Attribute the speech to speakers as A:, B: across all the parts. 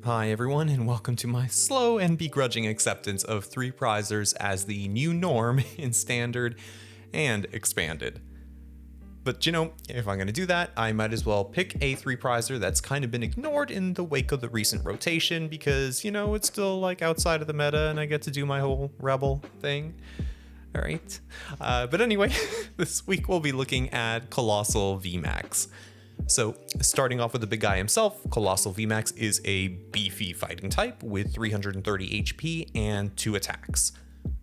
A: Hi everyone, and welcome to my slow and begrudging acceptance of 3 prizers as the new norm in Standard and Expanded. But you know, if I'm going to do that, I might as well pick a 3 prizer that's kind of been ignored in the wake of the recent rotation because, you know, it's still like outside of the meta and I get to do my whole rebel thing. Alright, but anyway, this week we'll be looking at Coalossal VMAX. So, starting off with the big guy himself, Coalossal VMAX is a beefy fighting type with 330 HP and 2 attacks.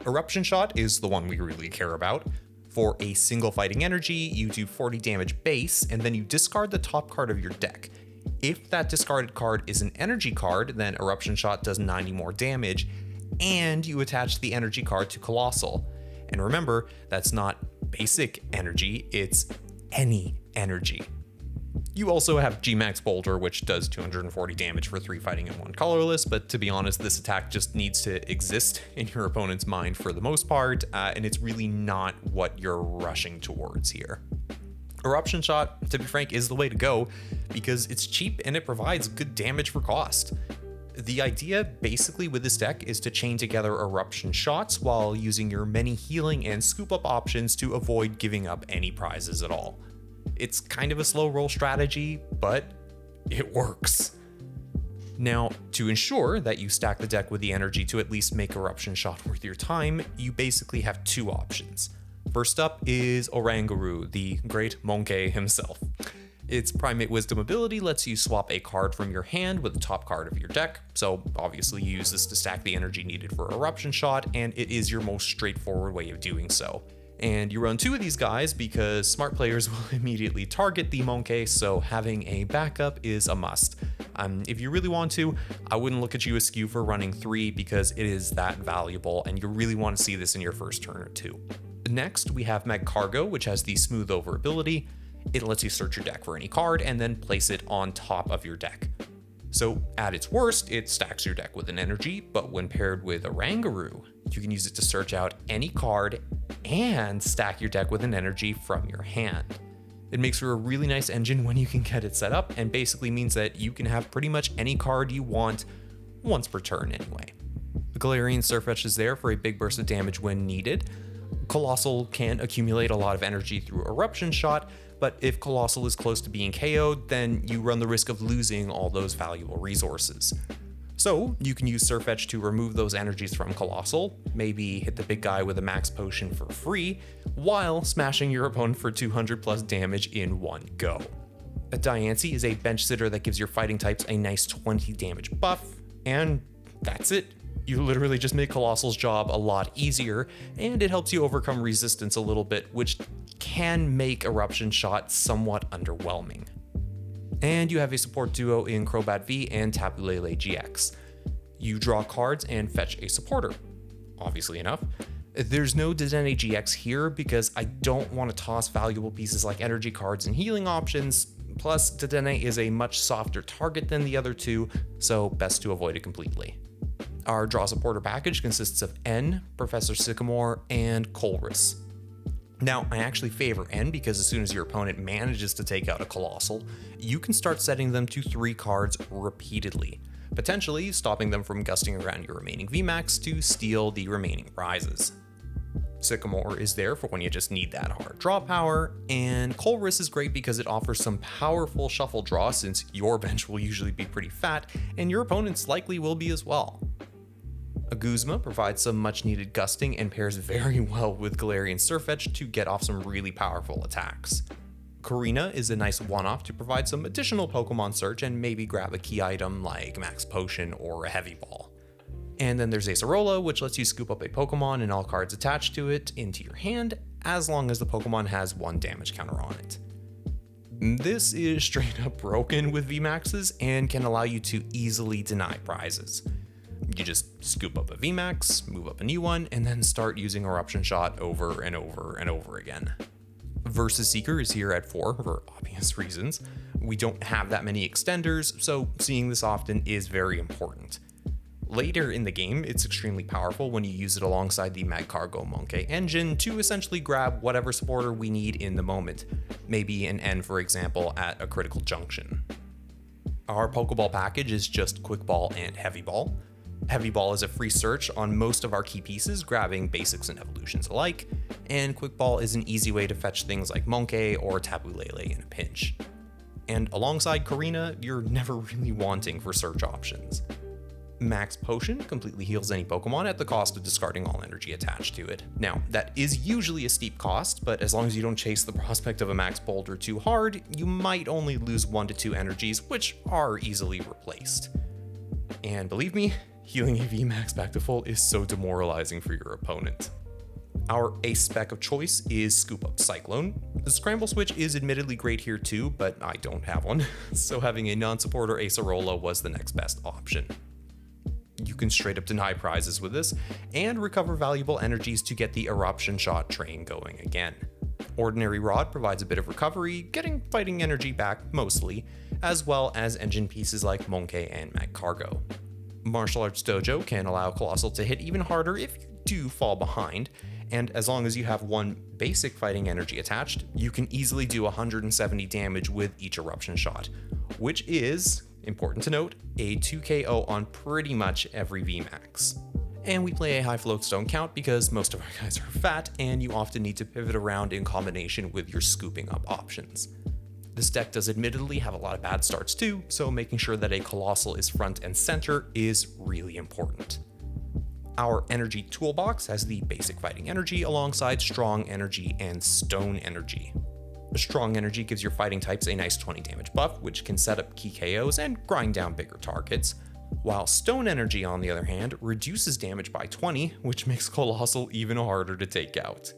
A: Eruption Shot is the one we really care about. For a single fighting energy, you do 40 damage base, and then you discard the top card of your deck. If that discarded card is an energy card, then Eruption Shot does 90 more damage, and you attach the energy card to Coalossal. And remember, that's not basic energy, it's any energy. You also have G-Max Boulder, which does 240 damage for 3 fighting and 1 colorless, but to be honest, this attack just needs to exist in your opponent's mind for the most part, and it's really not what you're rushing towards here. Eruption Shot, to be frank, is the way to go because it's cheap and it provides good damage for cost. The idea basically with this deck is to chain together Eruption Shots while using your many healing and scoop up options to avoid giving up any prizes at all. It's kind of a slow roll strategy, but it works. Now, to ensure that you stack the deck with the energy to at least make Eruption Shot worth your time, you basically have 2 options. First up is Oranguru, the great Monkey himself. Its Primate Wisdom ability lets you swap a card from your hand with the top card of your deck, so obviously you use this to stack the energy needed for Eruption Shot, and it is your most straightforward way of doing so. And you run 2 of these guys because smart players will immediately target the Monkey, so having a backup is a must. If you really want to, I wouldn't look at you askew for running 3 because it is that valuable and you really want to see this in your first turn or 2. Next, we have Magcargo, which has the Smooth Over ability. It lets you search your deck for any card and then place it on top of your deck. So at its worst, it stacks your deck with an energy, but when paired with Oranguru, you can use it to search out any card and stack your deck with an energy from your hand. It makes for a really nice engine when you can get it set up and basically means that you can have pretty much any card you want once per turn anyway. The Galarian Sirfetch'd is there for a big burst of damage when needed. Coalossal can accumulate a lot of energy through Eruption Shot, but if Coalossal is close to being KO'd, then you run the risk of losing all those valuable resources. So you can use Sirfetch'd to remove those energies from Coalossal, maybe hit the big guy with a Max Potion for free, while smashing your opponent for 200 plus damage in one go. A Diancie is a bench sitter that gives your fighting types a nice 20 damage buff, and that's it. You literally just make Coalossal's job a lot easier, and it helps you overcome resistance a little bit, which can make Eruption Shot somewhat underwhelming. And you have a support duo in Crobat V and Tapu Lele-GX. You draw cards and fetch a supporter. Obviously enough. There's no Dedenne GX here because I don't want to toss valuable pieces like energy cards and healing options, plus Dedenne is a much softer target than the other 2, so best to avoid it completely. Our draw supporter package consists of N, Professor Sycamore, and Colress. Now, I actually favor N because as soon as your opponent manages to take out a Coalossal, you can start setting them to 3 cards repeatedly, potentially stopping them from gusting around your remaining VMAX to steal the remaining prizes. Sycamore is there for when you just need that hard draw power, and Colress is great because it offers some powerful shuffle draw since your bench will usually be pretty fat, and your opponent's likely will be as well. A Guzma provides some much needed gusting and pairs very well with Galarian Sirfetch'd to get off some really powerful attacks. Korrina is a nice one-off to provide some additional Pokemon search and maybe grab a key item like Max Potion or a Heavy Ball. And then there's Acerola, which lets you scoop up a Pokemon and all cards attached to it into your hand, as long as the Pokemon has 1 damage counter on it. This is straight up broken with VMAXs and can allow you to easily deny prizes. You just scoop up a VMAX, move up a new one, and then start using Eruption Shot over and over and over again. Versus Seeker is here at 4 for obvious reasons. We don't have that many extenders, so seeing this often is very important. Later in the game, it's extremely powerful when you use it alongside the Magcargo Monkey engine to essentially grab whatever supporter we need in the moment, maybe an N for example at a critical junction. Our Pokeball package is just Quick Ball and Heavy Ball. Heavy Ball is a free search on most of our key pieces, grabbing basics and evolutions alike, and Quick Ball is an easy way to fetch things like Monkey or Tapu Lele in a pinch. And alongside Korrina, you're never really wanting for search options. Max Potion completely heals any Pokemon at the cost of discarding all energy attached to it. Now, that is usually a steep cost, but as long as you don't chase the prospect of a Max Boulder too hard, you might only lose 1 to 2 energies, which are easily replaced. And believe me, healing a VMAX back to full is so demoralizing for your opponent. Our ace spec of choice is Scoop Up Cyclone. The Scramble Switch is admittedly great here too, but I don't have one, so having a non-supporter Acerola was the next best option. You can straight up deny prizes with this, and recover valuable energies to get the Eruption Shot train going again. Ordinary Rod provides a bit of recovery, getting fighting energy back mostly, as well as engine pieces like Monkey and Magcargo. Martial Arts Dojo can allow Coalossal to hit even harder if you do fall behind, and as long as you have 1 basic fighting energy attached, you can easily do 170 damage with each Eruption Shot, which is, important to note, a 2KO on pretty much every VMAX. And we play a high Float Stone count because most of our guys are fat and you often need to pivot around in combination with your scooping up options. This deck does admittedly have a lot of bad starts too, so making sure that a Coalossal is front and center is really important. Our energy toolbox has the basic fighting energy alongside strong energy and stone energy. Strong energy gives your fighting types a nice 20 damage buff, which can set up key KOs and grind down bigger targets, while stone energy, on the other hand, reduces damage by 20, which makes Coalossal even harder to take out.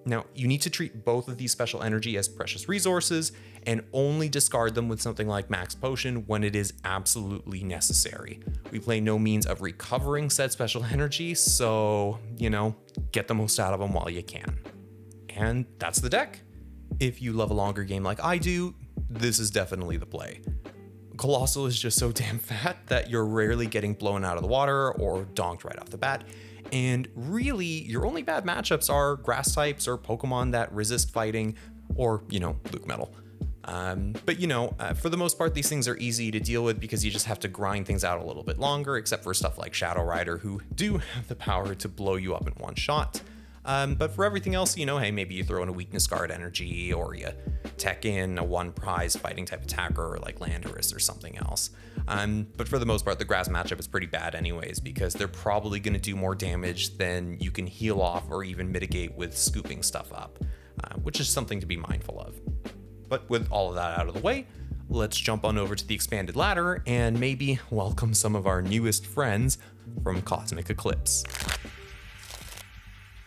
A: Now, you need to treat both of these special energy as precious resources, and only discard them with something like Max Potion when it is absolutely necessary. We play no means of recovering said special energy, so, get the most out of them while you can. And that's the deck. If you love a longer game like I do, this is definitely the play. Coalossal is just so damn fat that you're rarely getting blown out of the water or donked right off the bat, and really your only bad matchups are grass types or Pokemon that resist fighting, or, Luke Metal. For the most part, these things are easy to deal with because you just have to grind things out a little bit longer, except for stuff like Shadow Rider, who do have the power to blow you up in one shot. But for everything else, hey, maybe you throw in a weakness guard energy, or you tech in a 1 prize fighting type attacker like Landorus or something else. But for the most part, the grass matchup is pretty bad anyways, because they're probably going to do more damage than you can heal off or even mitigate with scooping stuff up, which is something to be mindful of. But with all of that out of the way, let's jump on over to the expanded ladder and maybe welcome some of our newest friends from Cosmic Eclipse.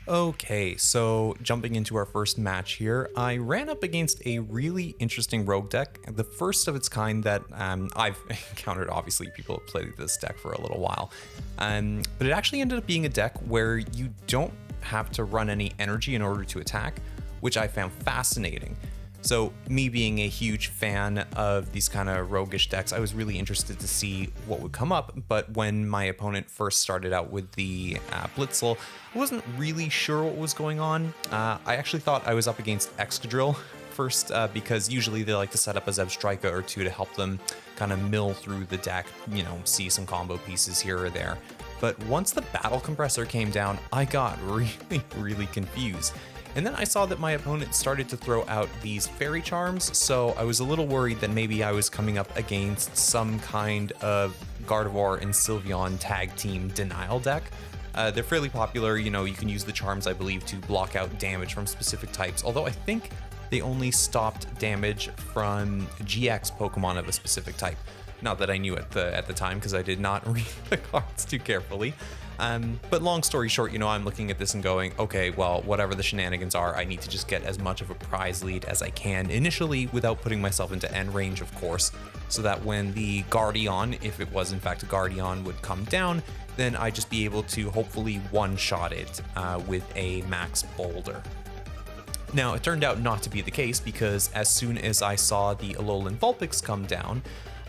A: Okay, so jumping into our first match here, I ran up against a really interesting rogue deck, the first of its kind that I've encountered. Obviously, people have played this deck for a little while, but it actually ended up being a deck where you don't have to run any energy in order to attack, which I found fascinating. So me being a huge fan of these kind of roguish decks, I was really interested to see what would come up, but when my opponent first started out with the Blitzel, I wasn't really sure what was going on. I actually thought I was up against Excadrill first, because usually they like to set up a Zebstrika or 2 to help them kind of mill through the deck, see some combo pieces here or there. But once the Battle Compressor came down, I got really confused. And then I saw that my opponent started to throw out these Fairy Charms, so I was a little worried that maybe I was coming up against some kind of Gardevoir and Sylveon tag team denial deck. They're fairly popular, you can use the charms, I believe, to block out damage from specific types, although I think they only stopped damage from GX Pokemon of a specific type. Not that I knew at the time, because I did not read the cards too carefully. But long story short, I'm looking at this and going, okay, well, whatever the shenanigans are, I need to just get as much of a prize lead as I can initially without putting myself into end range, of course, so that when the Guardian, if it was in fact a Guardian, would come down, then I'd just be able to hopefully one-shot it with a Max Boulder. Now, it turned out not to be the case, because as soon as I saw the Alolan Vulpix come down,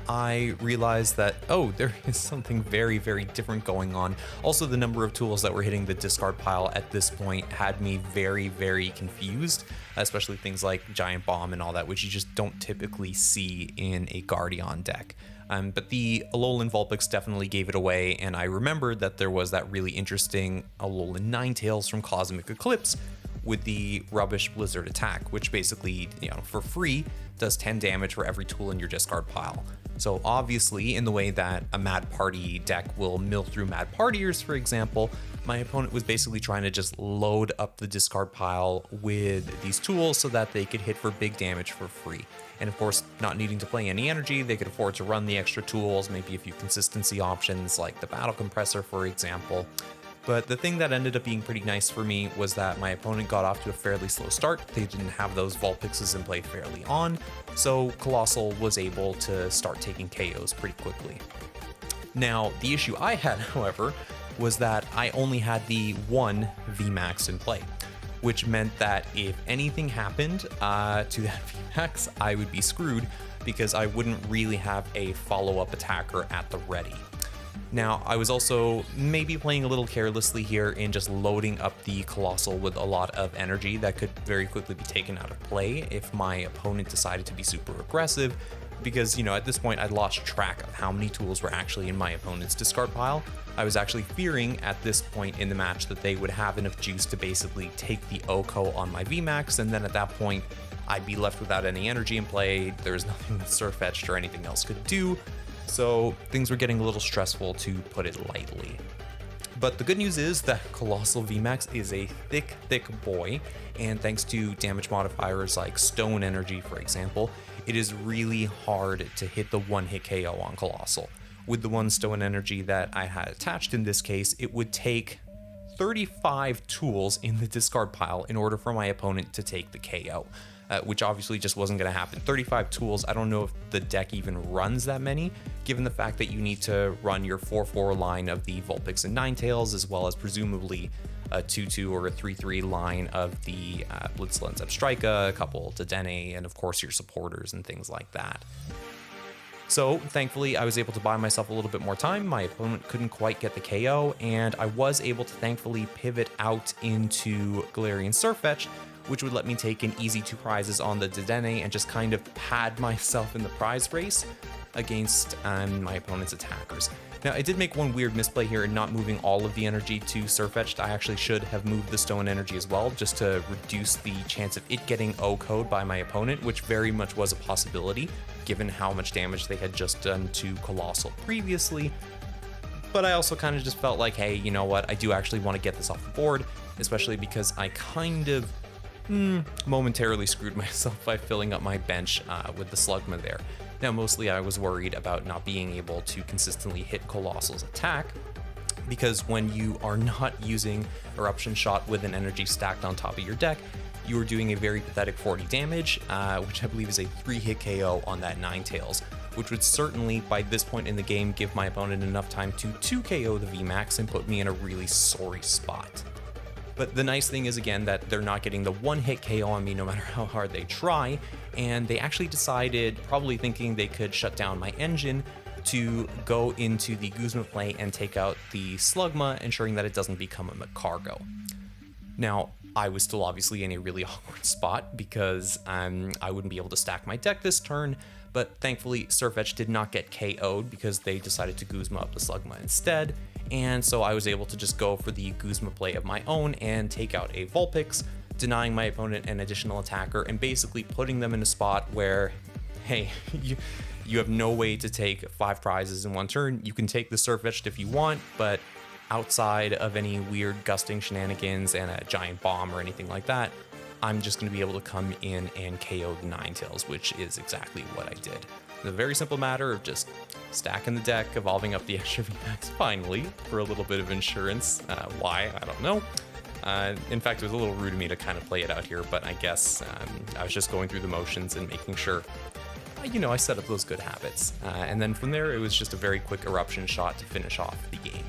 A: I realized that, oh, there is something very different going on. Also, the number of tools that were hitting the discard pile at this point had me very confused, especially things like Giant Bomb and all that, which you just don't typically see in a Guardian deck. But the Alolan Vulpix definitely gave it away, and I remembered that there was that really interesting Alolan Ninetales from Cosmic Eclipse with the Rubbish Blizzard attack, which basically, for free, does 10 damage for every tool in your discard pile. So obviously, in the way that a Mad Party deck will mill through Mad Partiers, for example, my opponent was basically trying to just load up the discard pile with these tools so that they could hit for big damage for free. And of course, not needing to play any energy, they could afford to run the extra tools, maybe a few consistency options like the Battle Compressor, for example. But the thing that ended up being pretty nice for me was that my opponent got off to a fairly slow start. They didn't have those Vulpixes in play fairly on, so Coalossal was able to start taking KOs pretty quickly. Now, the issue I had, however, was that I only had the one VMAX in play, which meant that if anything happened to that VMAX, I would be screwed because I wouldn't really have a follow-up attacker at the ready. Now, I was also maybe playing a little carelessly here in just loading up the Coalossal with a lot of energy that could very quickly be taken out of play if my opponent decided to be super aggressive, because, at this point I'd lost track of how many tools were actually in my opponent's discard pile. I was actually fearing at this point in the match that they would have enough juice to basically take the OHKO on my VMAX, and then at that point I'd be left without any energy in play. There's nothing that Sirfetch'd or anything else could do. So things were getting a little stressful, to put it lightly. But the good news is that Coalossal VMAX is a thick, thick boy, and thanks to damage modifiers like Stone Energy, for example, it is really hard to hit the one-hit KO on Coalossal. With the one Stone Energy that I had attached in this case, it would take 35 tools in the discard pile in order for my opponent to take the KO. Which obviously just wasn't going to happen. 35 tools, I don't know if the deck even runs that many, given the fact that you need to run your 4-4 line of the Vulpix and Ninetales, as well as presumably a 2-2 or a 3-3 line of the Blitzlens Abstrika, a couple Dedenne, and of course your supporters and things like that. So thankfully I was able to buy myself a little bit more time. My opponent couldn't quite get the KO, and I was able to thankfully pivot out into Galarian Sirfetch'd, which would let me take an easy 2 prizes on the Dedenne and just kind of pad myself in the prize race against my opponent's attackers. Now, I did make one weird misplay here in not moving all of the energy to Sirfetch'd. I actually should have moved the Stone Energy as well, just to reduce the chance of it getting OHKO'd by my opponent, which very much was a possibility, given how much damage they had just done to Coalossal previously. But I also kind of just felt like, hey, you know what, I do actually want to get this off the board, especially because I kind of momentarily screwed myself by filling up my bench with the Slugma there. Now, mostly I was worried about not being able to consistently hit Coalossal's attack, because when you are not using Eruption Shot with an energy stacked on top of your deck, you are doing a very pathetic 40 damage, which I believe is a 3-hit KO on that Ninetales, which would certainly, by this point in the game, give my opponent enough time to 2-KO the VMAX and put me in a really sorry spot. But the nice thing is, again, that they're not getting the one-hit KO on me no matter how hard they try, and they actually decided, probably thinking they could shut down my engine, to go into the Guzma play and take out the Slugma, ensuring that it doesn't become a Magcargo. Now, I was still obviously in a really awkward spot because I wouldn't be able to stack my deck this turn, but thankfully Sirfetch'd did not get KO'd because they decided to Guzma up the Slugma instead, and so I was able to just go for the Guzma play of my own and take out a Vulpix, denying my opponent an additional attacker and basically putting them in a spot where, hey, you have no way to take 5 prizes in one turn. You can take the Sirfetch'd if you want, but outside of any weird gusting shenanigans and a giant bomb or anything like that, I'm just going to be able to come in and KO the Ninetales, which is exactly what I did. It's a very simple matter of just stacking the deck, evolving up the extra VMAX finally for a little bit of insurance. Why? I don't know. In fact, it was a little rude of me to kind of play it out here, but I guess I was just going through the motions and making sure, I set up those good habits. And then from there, it was just a very quick Eruption Shot to finish off the game.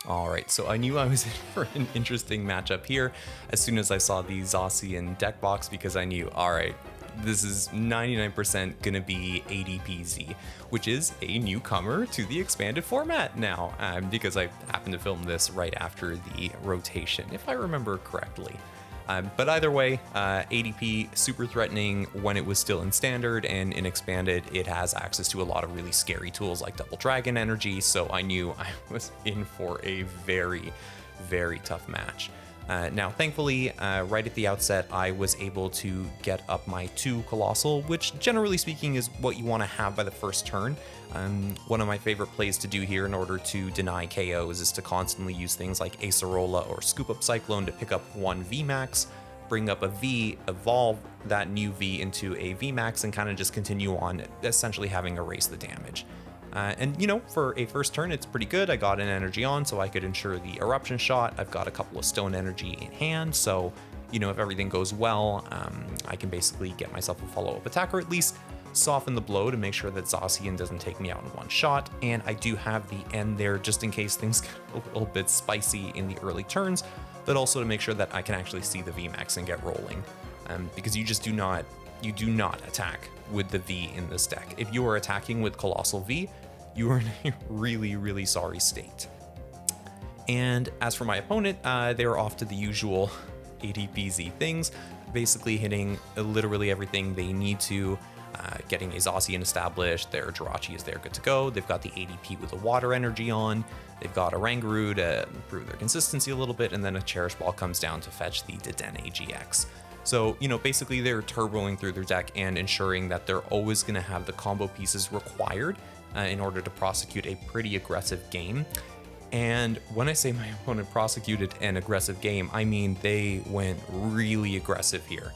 A: Alright, so I knew I was in for an interesting matchup here as soon as I saw the Zacian deck box, because I knew, alright, this is 99% gonna be ADPZ, which is a newcomer to the expanded format now, because I happened to film this right after the rotation, if I remember correctly. But either way, ADP, super threatening when it was still in Standard, and in Expanded, it has access to a lot of really scary tools like Double Dragon Energy, so I knew I was in for a very, very tough match. Now, thankfully, right at the outset, I was able to get up my 2 Coalossal, which generally speaking is what you want to have by the first turn. One of my favorite plays to do here in order to deny KOs is to constantly use things like Acerola or Scoop Up Cyclone to pick up 1 VMAX, bring up a V, evolve that new V into a VMAX, and kind of just continue on, essentially having erase the damage. And you know, for a first turn, it's pretty good. I got an energy on, so I could ensure the eruption shot. I've got a couple of stone energy in hand, so you know, if everything goes well, I can basically get myself a follow-up attack, or at least soften the blow to make sure that Zacian doesn't take me out in one shot. And I do have the end there just in case things get a little bit spicy in the early turns, but also to make sure that I can actually see the VMAX and get rolling, because you do not attack with the V in this deck. If you are attacking with Coalossal V, you are in a really, really sorry state. And as for my opponent, they were off to the usual ADPZ things, basically hitting literally everything they need to, getting a Zacian established, their Jirachi is there good to go, they've got the ADP with the water energy on, they've got Oranguru to improve their consistency a little bit, and then a Cherish Ball comes down to fetch the Dedenne GX. So, you know, basically they're turboing through their deck and ensuring that they're always going to have the combo pieces required in order to prosecute a pretty aggressive game. And when I say my opponent prosecuted an aggressive game, I mean they went really aggressive here.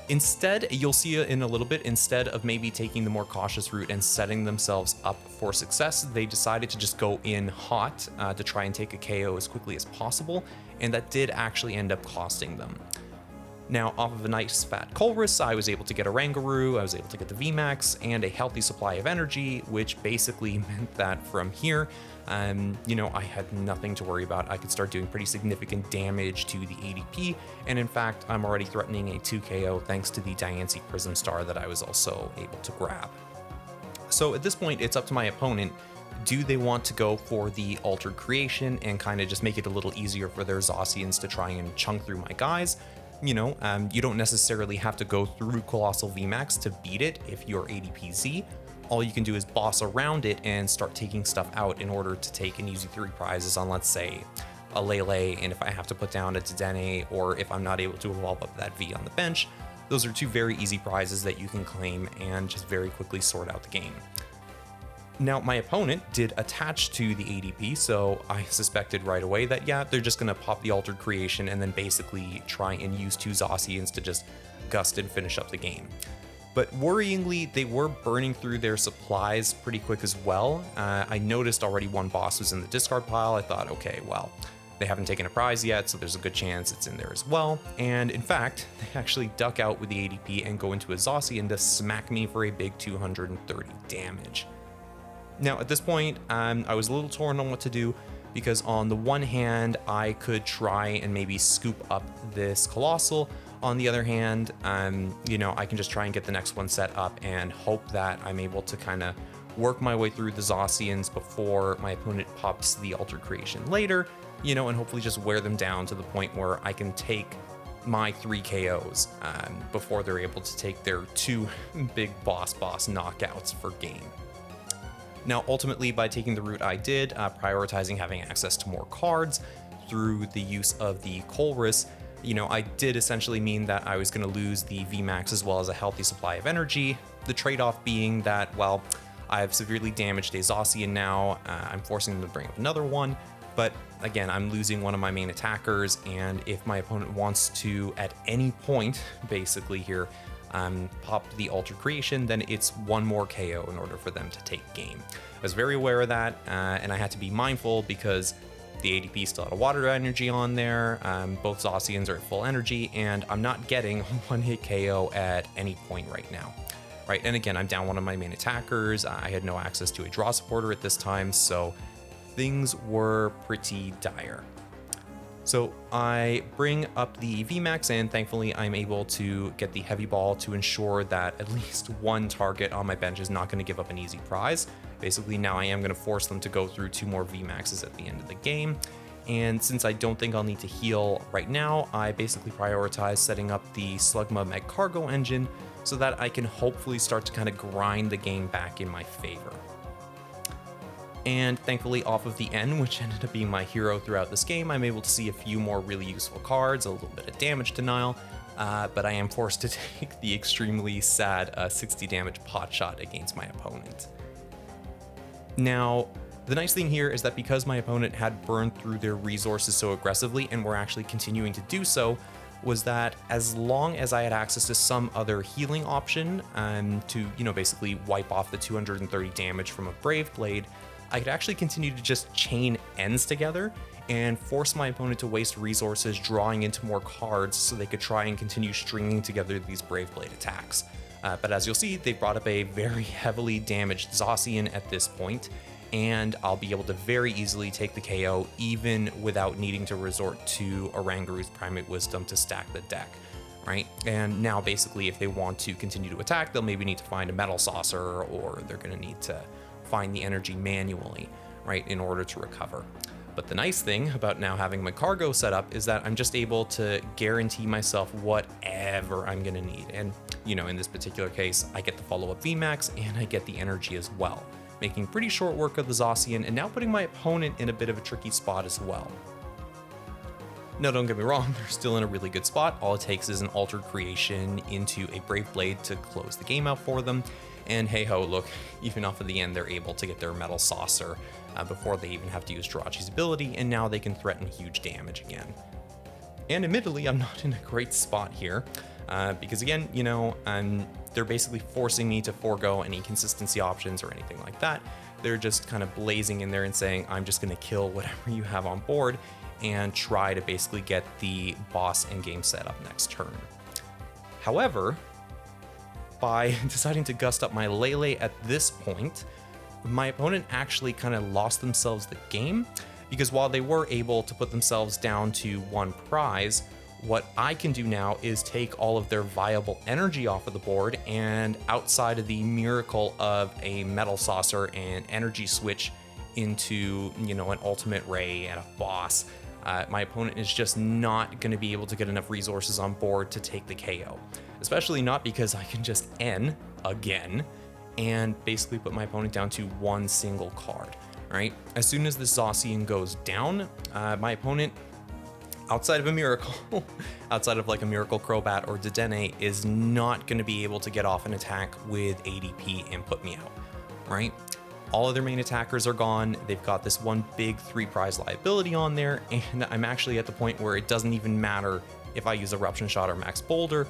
A: Instead, you'll see it in a little bit, instead of maybe taking the more cautious route and setting themselves up for success, they decided to just go in hot to try and take a KO as quickly as possible, and that did actually end up costing them. Now, off of a nice fat Colress, I was able to get Oranguru, I was able to get the VMAX, and a healthy supply of energy, which basically meant that from here, you know, I had nothing to worry about. I could start doing pretty significant damage to the ADP, and in fact, I'm already threatening a 2 KO thanks to the Diancie Prism Star that I was also able to grab. So at this point, it's up to my opponent. Do they want to go for the Altered Creation and kind of just make it a little easier for their Zacians to try and chunk through my guys? You know, you don't necessarily have to go through Coalossal VMAX to beat it if you're ADPZ. All you can do is boss around it and start taking stuff out in order to take an easy 3 prizes on, let's say, a Lele, and if I have to put down a Dedenne, or if I'm not able to evolve up that V on the bench, those are 2 very easy prizes that you can claim and just very quickly sort out the game. Now, my opponent did attach to the ADP, so I suspected right away that, yeah, they're just going to pop the Altered Creation and then basically try and use 2 Zacians to just gust and finish up the game. But worryingly, they were burning through their supplies pretty quick as well. I noticed already 1 boss was in the discard pile. I thought, okay, well, they haven't taken a prize yet, so there's a good chance it's in there as well. And in fact, they actually duck out with the ADP and go into a Zacian to smack me for a big 230 damage. Now, at this point, I was a little torn on what to do, because on the one hand, I could try and maybe scoop up this Coalossal. On the other hand, you know, I can just try and get the next one set up and hope that I'm able to kind of work my way through the Zacians before my opponent pops the Altered Creation later, you know, and hopefully just wear them down to the point where I can take my 3 KOs before they're able to take their 2 big boss knockouts for game. Now, ultimately, by taking the route I did, prioritizing having access to more cards through the use of the Colress, you know, I did essentially mean that I was going to lose the VMAX as well as a healthy supply of energy. The trade-off being that, well, I've severely damaged a Zacian now, I'm forcing them to bring up another one, but again, I'm losing one of my main attackers, and if my opponent wants to, at any point, basically here, pop the Altered Creation, then it's 1 more KO in order for them to take game. I was very aware of that, and I had to be mindful because the ADP still had a water energy on there, both Zacians are at full energy, and I'm not getting 1-hit KO at any point right now. Right, and again, I'm down one of my main attackers, I had no access to a draw supporter at this time, so things were pretty dire. So I bring up the VMAX, and thankfully I'm able to get the Heavy Ball to ensure that at least 1 target on my bench is not going to give up an easy prize. Basically now I am going to force them to go through 2 more VMAXs at the end of the game. And since I don't think I'll need to heal right now, I basically prioritize setting up the Slugma Magcargo engine so that I can hopefully start to kind of grind the game back in my favor. And thankfully off of the N, which ended up being my hero throughout this game, I'm able to see a few more really useful cards, a little bit of damage denial, but I am forced to take the extremely sad 60 damage pot shot against my opponent. Now, the nice thing here is that because my opponent had burned through their resources so aggressively and were actually continuing to do so, was that as long as I had access to some other healing option to, basically wipe off the 230 damage from a Brave Blade, I could actually continue to just chain ends together and force my opponent to waste resources drawing into more cards so they could try and continue stringing together these Brave Blade attacks. But as you'll see, they brought up a very heavily damaged Zacian at this point, and I'll be able to very easily take the KO even without needing to resort to Oranguru's Primate Wisdom to stack the deck, right? And now basically if they want to continue to attack, they'll maybe need to find a Metal Saucer, or they're going to need to find the energy manually, right, in order to recover. But the nice thing about now having my cargo set up is that I'm just able to guarantee myself whatever I'm going to need. And, in this particular case, I get the follow-up VMAX and I get the energy as well, making pretty short work of the Zacian and now putting my opponent in a bit of a tricky spot as well. Now, don't get me wrong, they're still in a really good spot. All it takes is an altered creation into a Brave Blade to close the game out for them. And hey ho, look, even off of the end, they're able to get their Metal Saucer before they even have to use Jirachi's ability, and now they can threaten huge damage again. And admittedly, I'm not in a great spot here, because again, they're basically forcing me to forego any consistency options or anything like that. They're just kind of blazing in there and saying, I'm just going to kill whatever you have on board and try to basically get the boss endgame set up next turn. However, by deciding to gust up my Lele at this point, my opponent actually kind of lost themselves the game, because while they were able to put themselves down to one prize, what I can do now is take all of their viable energy off of the board, and outside of the miracle of a Metal Saucer and energy switch into, an Ultimate Ray and a boss, my opponent is just not going to be able to get enough resources on board to take the KO. Especially not because I can just N again and basically put my opponent down to one single card, right? As soon as the Zacian goes down, my opponent, outside of a miracle, outside of like a Miracle Crobat or Dedenne, is not going to be able to get off an attack with ADP and put me out, right? All of their main attackers are gone. They've got this one big 3-prize liability on there, and I'm actually at the point where it doesn't even matter if I use Eruption Shot or Max Boulder.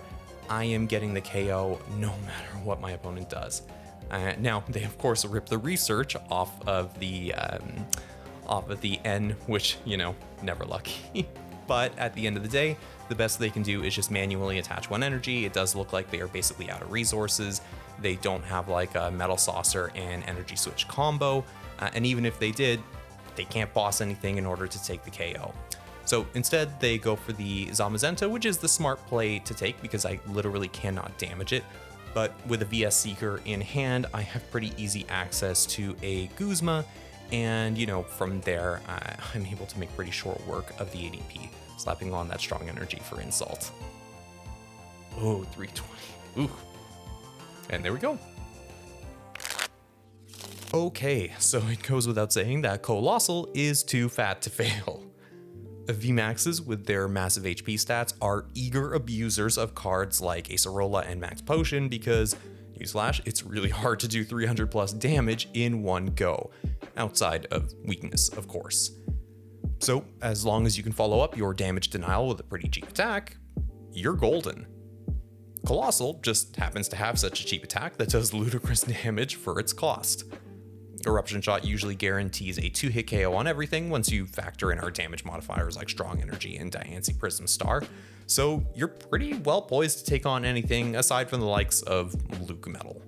A: I am getting the KO no matter what my opponent does. Now, they of course rip the research off of the N, which, never lucky. But at the end of the day, the best they can do is just manually attach one energy. It does look like they are basically out of resources. They don't have like a Metal Saucer and energy switch combo. And even if they did, they can't boss anything in order to take the KO. So instead, they go for the Zamazenta, which is the smart play to take because I literally cannot damage it. But with a VS Seeker in hand, I have pretty easy access to a Guzma, and from there, I'm able to make pretty short work of the ADP, slapping on that strong energy for insult. Oh, 320. Ooh. And there we go. Okay, so it goes without saying that Coalossal is too fat to fail. VMAXs with their massive HP stats are eager abusers of cards like Acerola and Max Potion because, newsflash, it's really hard to do 300 plus damage in one go, outside of weakness, of course. So, as long as you can follow up your damage denial with a pretty cheap attack, you're golden. Coalossal just happens to have such a cheap attack that does ludicrous damage for its cost. Eruption Shot usually guarantees a 2-hit KO on everything once you factor in our damage modifiers like Strong Energy and Diancie Prism Star, so you're pretty well poised to take on anything aside from the likes of Luke Metal.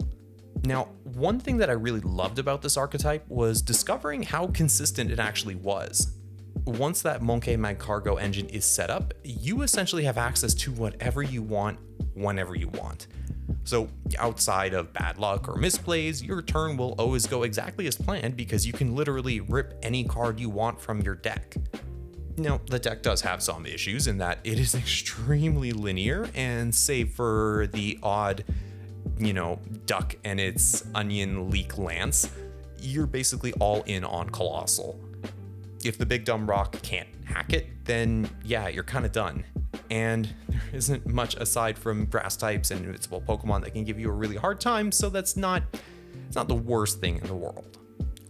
A: Now, one thing that I really loved about this archetype was discovering how consistent it actually was. Once that Monkey Magcargo engine is set up, you essentially have access to whatever you want, whenever you want. So outside of bad luck or misplays, your turn will always go exactly as planned because you can literally rip any card you want from your deck. Now, the deck does have some issues in that it is extremely linear, and save for the odd, duck and its onion leek lance, you're basically all in on Coalossal. If the big dumb rock can't hack it, then yeah, you're kind of done. And there isn't much aside from grass types and invincible Pokemon that can give you a really hard time, so it's not the worst thing in the world.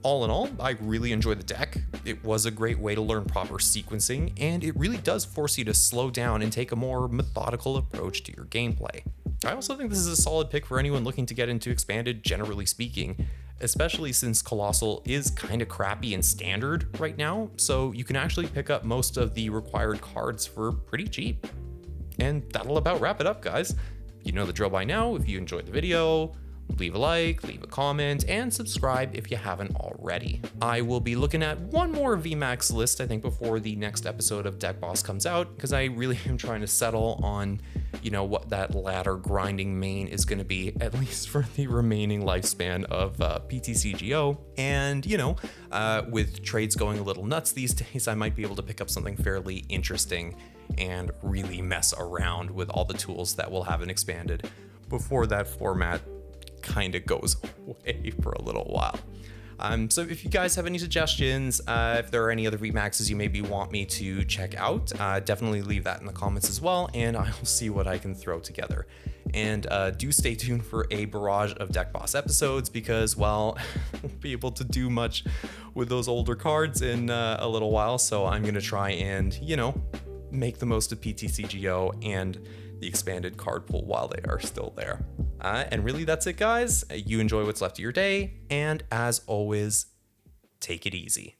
A: All in all, I really enjoyed the deck. It was a great way to learn proper sequencing, and it really does force you to slow down and take a more methodical approach to your gameplay. I also think this is a solid pick for anyone looking to get into Expanded, generally speaking, especially since Coalossal is kind of crappy in Standard right now, so you can actually pick up most of the required cards for pretty cheap. And that'll about wrap it up, guys. You know the drill by now. If you enjoyed the video, leave a like, leave a comment, and subscribe if you haven't already. I will be looking at one more VMAX list, I think, before the next episode of Deck Boss comes out, because I really am trying to settle on, what that ladder grinding main is going to be, at least for the remaining lifespan of PTCGO. And, with trades going a little nuts these days, I might be able to pick up something fairly interesting and really mess around with all the tools that we'll have in Expanded before that format kind of goes away for a little while. So if you guys have any suggestions, if there are any other VMAXs you maybe want me to check out, definitely leave that in the comments as well, and I will see what I can throw together. And do stay tuned for a barrage of Deck Boss episodes because, well, I won't be able to do much with those older cards in a little while, so I'm going to try and, make the most of PTCGO and the expanded card pool while they are still there. And really, that's it, guys. You enjoy what's left of your day, and as always, take it easy.